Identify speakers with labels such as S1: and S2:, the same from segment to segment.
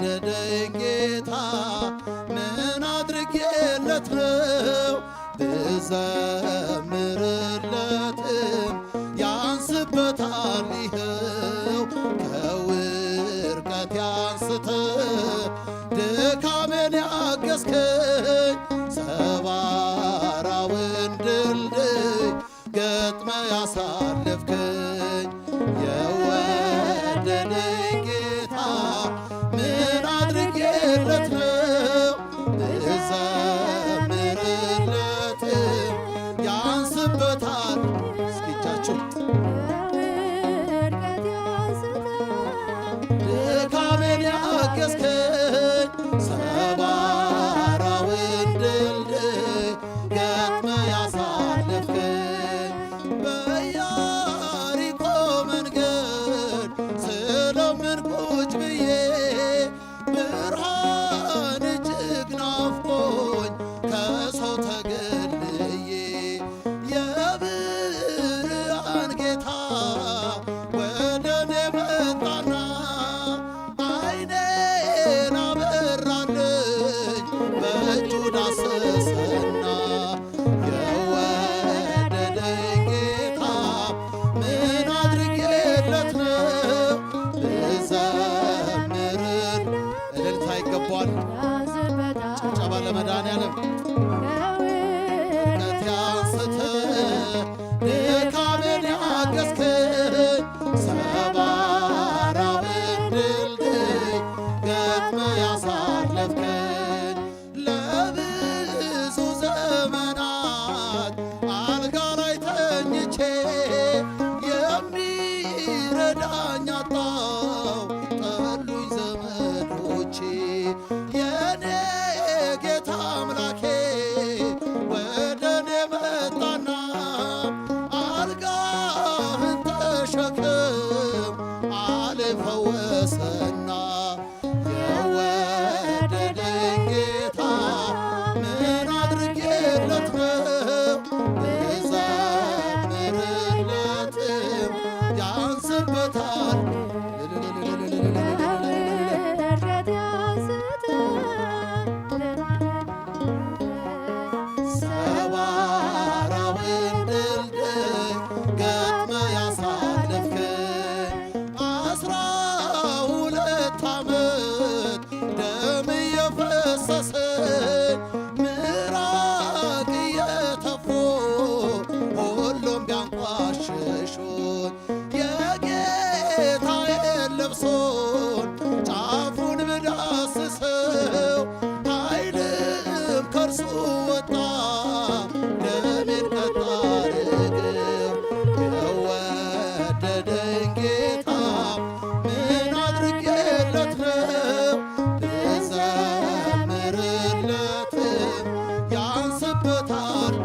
S1: የወደደኝ ጌታ ምን አድርጌለት ነው ብዘምርለትም ያንስበታል ይኸው ከውርቀት ያንስተ ድካሜን ያገዝከኝ ሰባራውን ድልድይ ገጥመ ያሳለፍከኝ የወደደኝ ጌታ ምን አድርጌለት ነው ብዘምርለትም ያንስበታል። እስኪ እጃችሁ ድካሜን ያገዝከኝ ሰባራውን ድልድይ ገጥመ ያሳለፍከኝ በኢያሪኮ መንገድ ስለምን ቁጭ ብዬ ብርሃን እጅግ ናፍቆኝ ከሰው ተገልዬ የብርሃን ጌታ ወደ እኔ መጣና ዓይኔን አበራልኝ በእጁ ዳሰሰና የወደደኝ ጌታ ምን አድርጌለት ነው ብዘምርን እልልታ ይገባዋል። ጭብጨባ ለመድኃኔዓለም ውርቀት ያንስተ ድካሜን ያገዝከኝ ሰባራውን ድልድይ ገጥመ ያሳለፍከኝ ለብዙ ዘመናት አልጋ ላይ ተኝቼ የሚረዳኝ አጣው ጠሉኝ ዘመዶቼ የኔ ጌታ አምላኬ ወደ እኔ መጣና አልጋህን ተሸክም አልፈወሰና የወደደኝ ጌታ ምን አድርጌለት ነው ብዘምርለትም ያንስበታል። ሰባራውን ድልድይ ገጥመ ያሳለፍከኝ 12 ዓመት ደም እየፈሰሰኝ ምራቅ እየተፉ ሁሉም ቢያንቋሽሹኝ የጌታዬን ልብሱን ጫፉን ብዳስሰው ኃይልም ከእርሱ ወጣ ደሜን ቀጥ አድርገው የወደደኝ ጌታ ምን አድርጌለት ነው ብዘምርለትም ያንስበታል።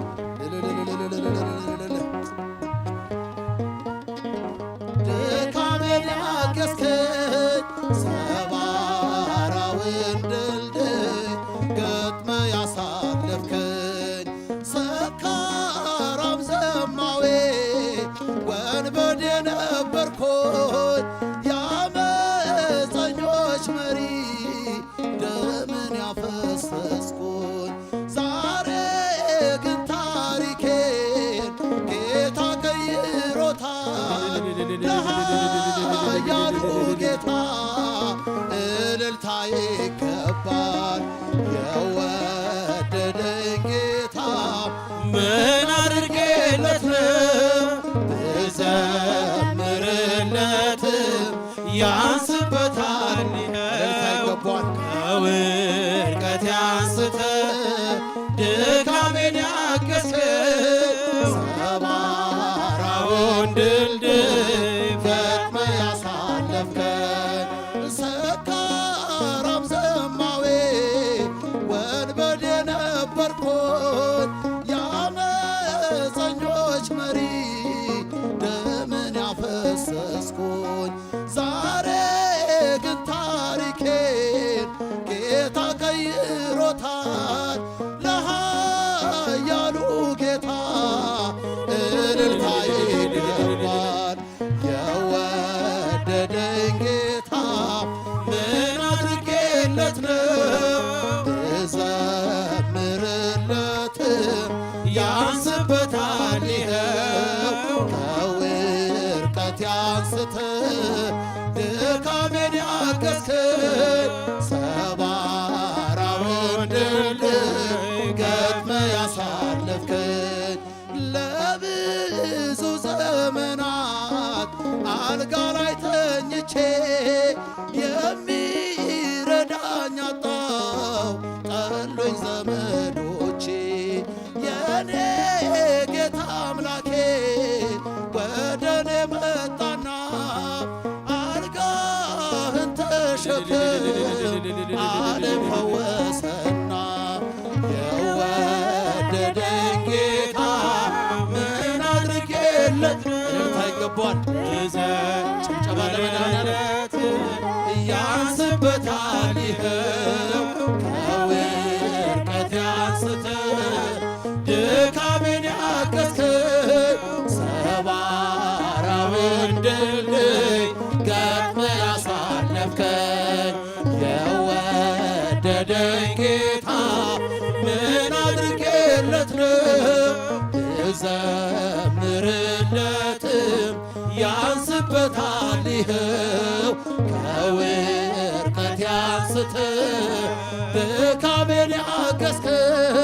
S1: ድካሜን ያገዝከኝ ሰባራውን ድልድይ ገጥመ ያሳለፍከኝ ሰካራም ዘማዌ ወንበዴ ነበርኩኝ የአመፀኞች መሪ ደምን ያፈሰስኩኝ ዛሬ ግን ታሪኬን ጌታ ቀይሮታል። ለኃያሉ ጌታ እልልታ ይገባል። የወደደኝ ጌታ ምን አድርጌለት ነው ብዘምርለትም ያንስበታል። ይኸው ከውርቀት ያንስተ ድካሜን ያገዝከኝ ሰባራውን ድልድይ ገጥመ ያሳለፍከኝ ሰካራም ዘማዌ ወንበዴ ነበርኩኝ የአመፀኞች መሪ ደምን ያፈሰስኩኝ ዛሬ ግን ታሪኬን ጌታ ቀይሮታል። ለኃያሉ አድርጌለት ነው ብዘምርለትም ያንስበታል ይኸው ከውድቀት አንስተ ድካሜን ያገዝከኝ ሰባራውን ድል ገጥመ ያሳለፍከኝ ለብዙ ዘመናት አልጋ ላይ ተኝቼ የሚረዳኝ አጣው ጠሉኝ ዘመዶቼ የኔ ጌታ አምላኬ ወደኔ መጣና አልጋህን ተሸክም ዓለም ፈወሰና የወደደኝ ጌታ ምን አድርጌለት እልልታ ይገባዋል ጭብጨባ ለመድኃኔዓለም ያንስበታል ይኸው ከውድቀት አንስተ ድካሜን ያገዝከኝ ሰባራውን ድልድይ ገጥመ ያሳለፍከኝ የወደደኝ ጌታ ምን አድርጌለት ነው ብዘምርለትም ያንስበታል ይኸው ከውድቀት አንስተ ድካሜን ያገዝከኝ